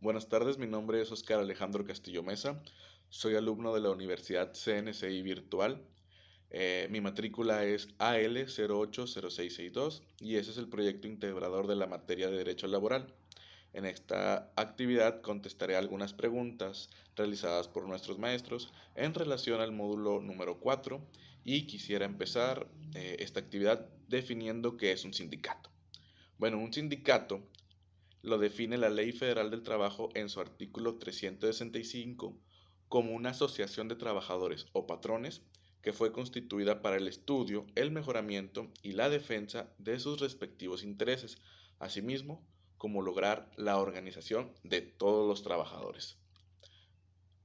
Buenas tardes, mi nombre es Oscar Alejandro Castillo Mesa, soy alumno de la Universidad CNCI Virtual. Mi matrícula es AL080662 y ese es el proyecto integrador de la materia de Derecho Laboral. En esta actividad contestaré algunas preguntas realizadas por nuestros maestros en relación al módulo número 4 y quisiera empezar esta actividad definiendo qué es un sindicato. Bueno, un sindicato lo define la Ley Federal del Trabajo en su artículo 365 como una asociación de trabajadores o patrones que fue constituida para el estudio, el mejoramiento y la defensa de sus respectivos intereses, asimismo como lograr la organización de todos los trabajadores.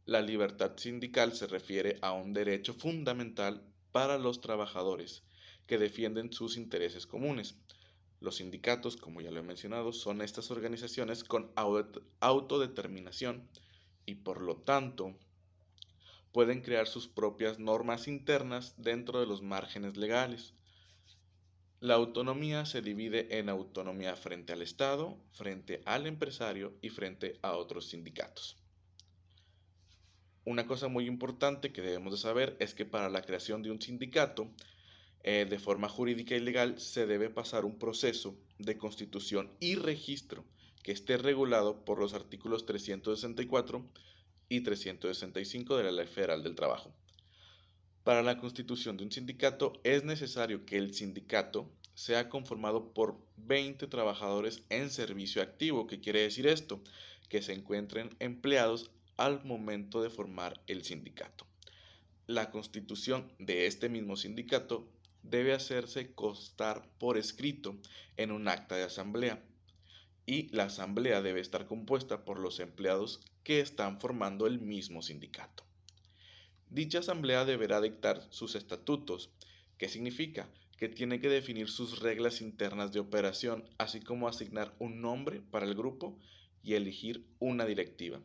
La libertad sindical se refiere a un derecho fundamental para los trabajadores que defienden sus intereses comunes. Los sindicatos, como ya lo he mencionado, son estas organizaciones con autodeterminación y por lo tanto pueden crear sus propias normas internas dentro de los márgenes legales. La autonomía se divide en autonomía frente al Estado, frente al empresario y frente a otros sindicatos. Una cosa muy importante que debemos de saber es que para la creación de un sindicato, de forma jurídica y legal, se debe pasar un proceso de constitución y registro que esté regulado por los artículos 364 y 365 de la Ley Federal del Trabajo. Para la constitución de un sindicato es necesario que el sindicato sea conformado por 20 trabajadores en servicio activo. ¿Qué quiere decir esto? Que se encuentren empleados al momento de formar el sindicato. La constitución de este mismo sindicato debe hacerse constar por escrito en un acta de asamblea y la asamblea debe estar compuesta por los empleados que están formando el mismo sindicato. Dicha asamblea deberá dictar sus estatutos. ¿Qué significa? Que tiene que definir sus reglas internas de operación, así como asignar un nombre para el grupo y elegir una directiva,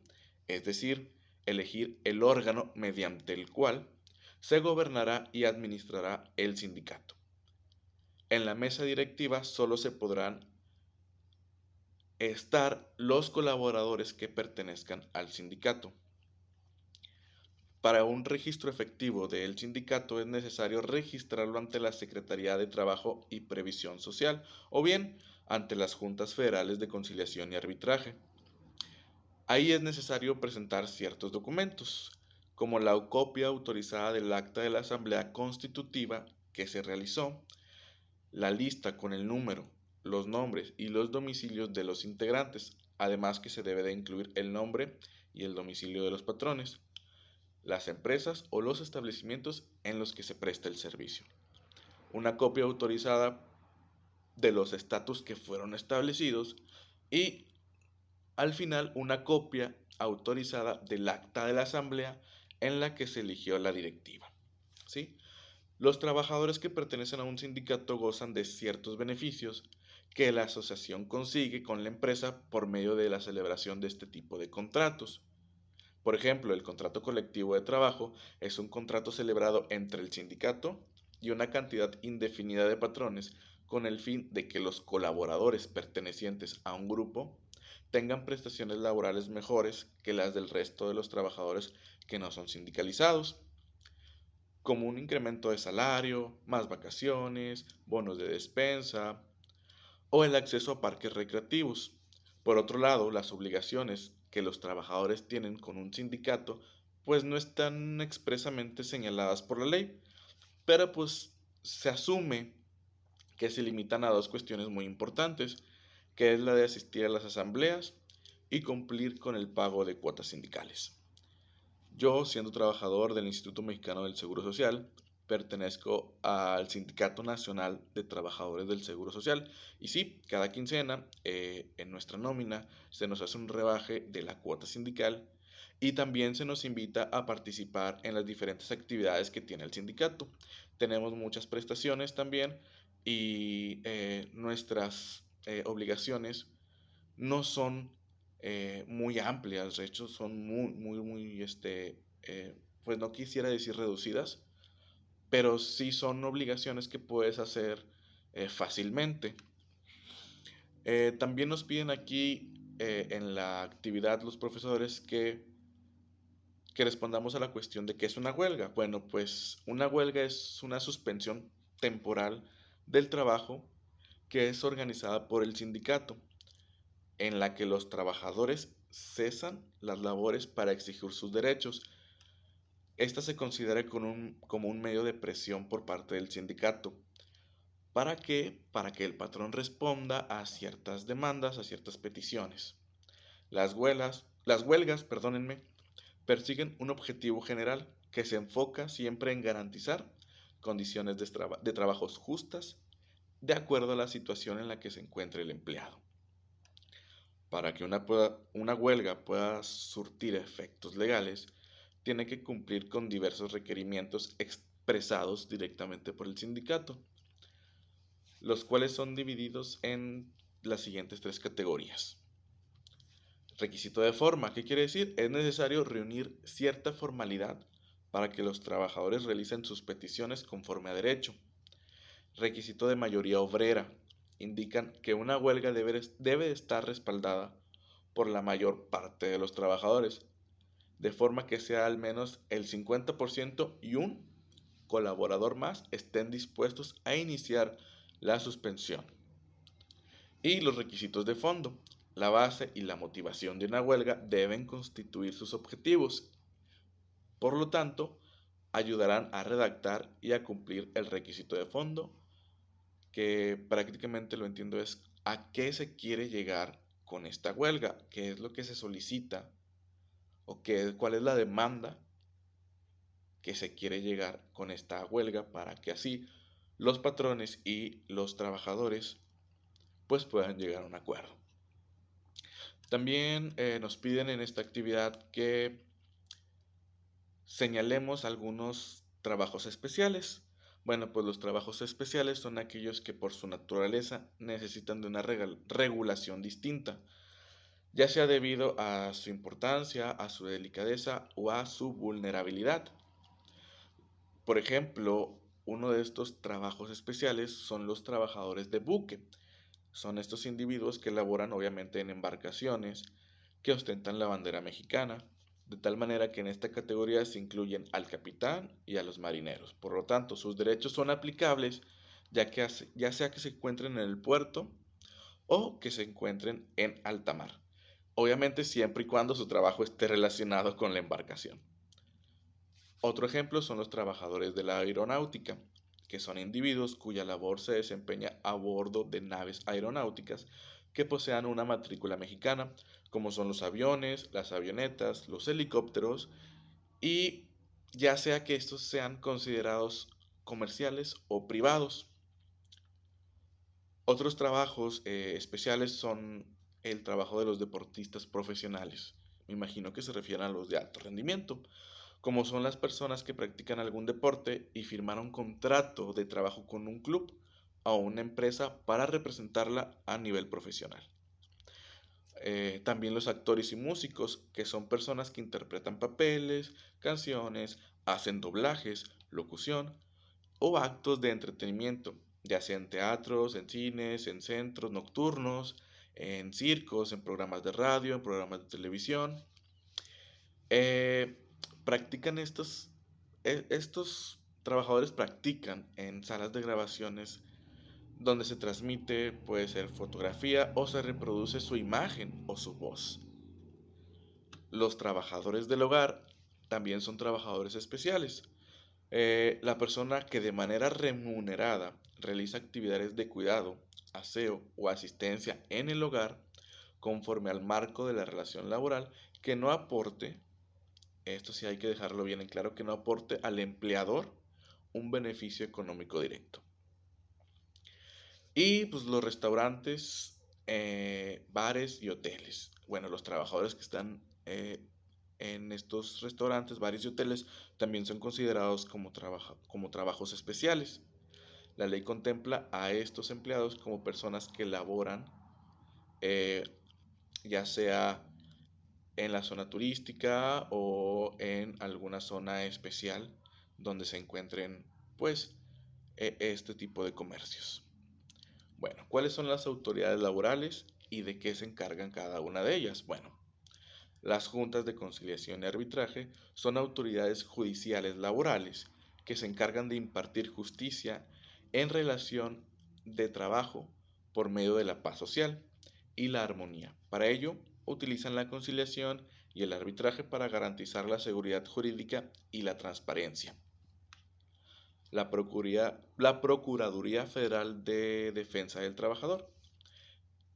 es decir, elegir el órgano mediante el cual se gobernará y administrará el sindicato. En la mesa directiva solo se podrán estar los colaboradores que pertenezcan al sindicato. Para un registro efectivo del sindicato es necesario registrarlo ante la Secretaría de Trabajo y Previsión Social o bien ante las Juntas Federales de Conciliación y Arbitraje. Ahí es necesario presentar ciertos documentos, como la copia autorizada del acta de la Asamblea Constitutiva que se realizó, la lista con el número, los nombres y los domicilios de los integrantes, además que se debe de incluir el nombre y el domicilio de los patrones, las empresas o los establecimientos en los que se presta el servicio. Una copia autorizada de los estatus que fueron establecidos y al final una copia autorizada del acta de la asamblea en la que se eligió la directiva. ¿Sí? Los trabajadores que pertenecen a un sindicato gozan de ciertos beneficios que la asociación consigue con la empresa por medio de la celebración de este tipo de contratos. Por ejemplo, el contrato colectivo de trabajo es un contrato celebrado entre el sindicato y una cantidad indefinida de patrones con el fin de que los colaboradores pertenecientes a un grupo tengan prestaciones laborales mejores que las del resto de los trabajadores que no son sindicalizados, como un incremento de salario, más vacaciones, bonos de despensa o el acceso a parques recreativos. Por otro lado, las obligaciones que los trabajadores tienen con un sindicato pues no están expresamente señaladas por la ley, pero pues se asume que se limitan a dos cuestiones muy importantes, que es la de asistir a las asambleas y cumplir con el pago de cuotas sindicales. Yo, siendo trabajador del Instituto Mexicano del Seguro Social, pertenezco al Sindicato Nacional de Trabajadores del Seguro Social. Y sí, cada quincena en nuestra nómina se nos hace un rebaje de la cuota sindical y también se nos invita a participar en las diferentes actividades que tiene el sindicato. Tenemos muchas prestaciones también y nuestras obligaciones no son muy amplias, de hecho son pues no quisiera decir reducidas, pero sí son obligaciones que puedes hacer fácilmente. También nos piden aquí en la actividad los profesores que respondamos a la cuestión de qué es una huelga. Bueno, pues una huelga es una suspensión temporal del trabajo que es organizada por el sindicato, en la que los trabajadores cesan las labores para exigir sus derechos. Esta se considera como un medio de presión por parte del sindicato. ¿Para qué? Para que el patrón responda a ciertas demandas, a ciertas peticiones. Las huelgas, perdónenme, persiguen un objetivo general que se enfoca siempre en garantizar condiciones de trabajos justas de acuerdo a la situación en la que se encuentre el empleado. Para que una huelga pueda surtir efectos legales, tiene que cumplir con diversos requerimientos expresados directamente por el sindicato, los cuales son divididos en las siguientes tres categorías. Requisito de forma, ¿qué quiere decir? Es necesario reunir cierta formalidad para que los trabajadores realicen sus peticiones conforme a derecho. Requisito de mayoría obrera. Indican que una huelga debe estar respaldada por la mayor parte de los trabajadores, de forma que sea al menos el 50% y un colaborador más estén dispuestos a iniciar la suspensión. Y los requisitos de fondo. La base y la motivación de una huelga deben constituir sus objetivos. Por lo tanto, ayudarán a redactar y a cumplir el requisito de fondo, que prácticamente lo entiendo es a qué se quiere llegar con esta huelga, qué es lo que se solicita o cuál es la demanda que se quiere llegar con esta huelga para que así los patrones y los trabajadores pues puedan llegar a un acuerdo. También nos piden en esta actividad que señalemos algunos trabajos especiales. Bueno, pues los trabajos especiales son aquellos que por su naturaleza necesitan de una regulación distinta, ya sea debido a su importancia, a su delicadeza o a su vulnerabilidad. Por ejemplo, uno de estos trabajos especiales son los trabajadores de buque. Son estos individuos que laboran obviamente en embarcaciones que ostentan la bandera mexicana, de tal manera que en esta categoría se incluyen al capitán y a los marineros. Por lo tanto, sus derechos son aplicables ya sea que se encuentren en el puerto o que se encuentren en alta mar. Obviamente siempre y cuando su trabajo esté relacionado con la embarcación. Otro ejemplo son los trabajadores de la aeronáutica, que son individuos cuya labor se desempeña a bordo de naves aeronáuticas que posean una matrícula mexicana, como son los aviones, las avionetas, los helicópteros, y ya sea que estos sean considerados comerciales o privados. Otros trabajos especiales son el trabajo de los deportistas profesionales. Me imagino que se refieren a los de alto rendimiento, como son las personas que practican algún deporte y firmaron contrato de trabajo con un club o una empresa para representarla a nivel profesional. También los actores y músicos, que son personas que interpretan papeles, canciones, hacen doblajes, locución o actos de entretenimiento, ya sea en teatros, en cines, en centros nocturnos, en circos, en programas de radio, en programas de televisión. Eh, practican estos trabajadores practican en salas de grabaciones donde se transmite, puede ser fotografía o se reproduce su imagen o su voz. Los trabajadores del hogar también son trabajadores especiales. La persona que de manera remunerada realiza actividades de cuidado, aseo o asistencia en el hogar conforme al marco de la relación laboral que no aporte, esto sí hay que dejarlo bien en claro, que no aporte al empleador un beneficio económico directo. Y pues los restaurantes, bares y hoteles. Bueno, los trabajadores que están en estos restaurantes, bares y hoteles también son considerados como trabajos especiales. La ley contempla a estos empleados como personas que laboran eh, ya sea en la zona turística o en alguna zona especial donde se encuentren pues este tipo de comercios. Bueno, ¿cuáles son las autoridades laborales? ¿Y de qué se encargan cada una de ellas? Bueno, las juntas de conciliación y arbitraje son autoridades judiciales laborales que se encargan de impartir justicia en relación de trabajo por medio de la paz social y la armonía. Para ello, utilizan la conciliación y el arbitraje para garantizar la seguridad jurídica y la transparencia. La Procuraduría Federal de Defensa del Trabajador.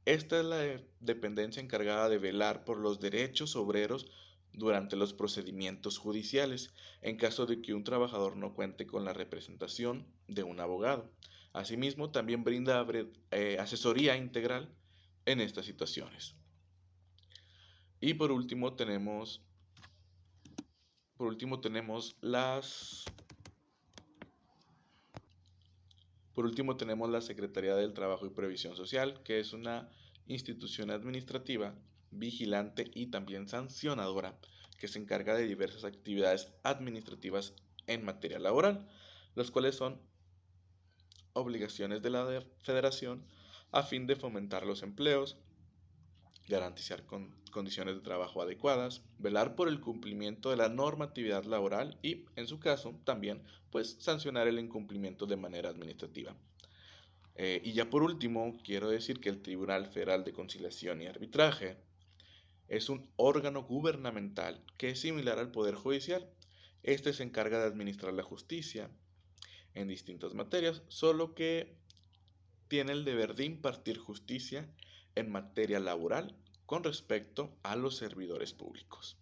Esta es la dependencia encargada de velar por los derechos obreros durante los procedimientos judiciales, en caso de que un trabajador no cuente con la representación de un abogado. Asimismo, también brinda asesoría integral en estas situaciones. Y por último tenemos Por último, tenemos la Secretaría del Trabajo y Previsión Social, que es una institución administrativa, vigilante y también sancionadora, que se encarga de diversas actividades administrativas en materia laboral, las cuales son obligaciones de la Federación a fin de fomentar los empleos, garantizar condiciones de trabajo adecuadas, velar por el cumplimiento de la normatividad laboral y, en su caso, también, pues, sancionar el incumplimiento de manera administrativa. Y ya por último, quiero decir que el Tribunal Federal de Conciliación y Arbitraje es un órgano gubernamental que es similar al Poder Judicial. Este se encarga de administrar la justicia en distintas materias, solo que tiene el deber de impartir justicia en materia laboral con respecto a los servidores públicos.